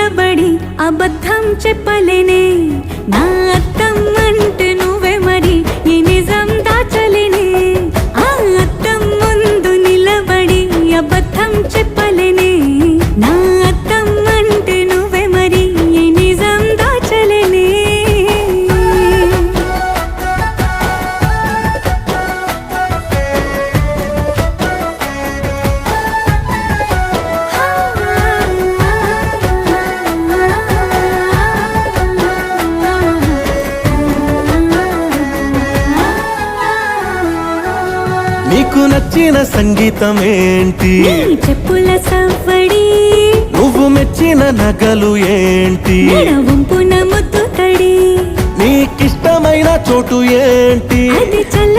నిలబడి అబద్ధం చెప్పలేనే నా అద్దం అంటే నువ్వే మరి ఈ నిజం దాచలేనే ఆ అద్దం ముందు నిలబడి అబద్ధం చెప్పలేనే నా అద్దం అంటే నువ్వే మరి ఈ నిజం దాచలేనే నీకు నచ్చిన సంగీతం ఏంటి నీ చెప్పుల సవ్వడి నువ్వు మెచ్చిన నగలు ఏంటి వంపున ముద్దు తడి నీకిష్టమైన చోటు ఏంటి అది చల్ల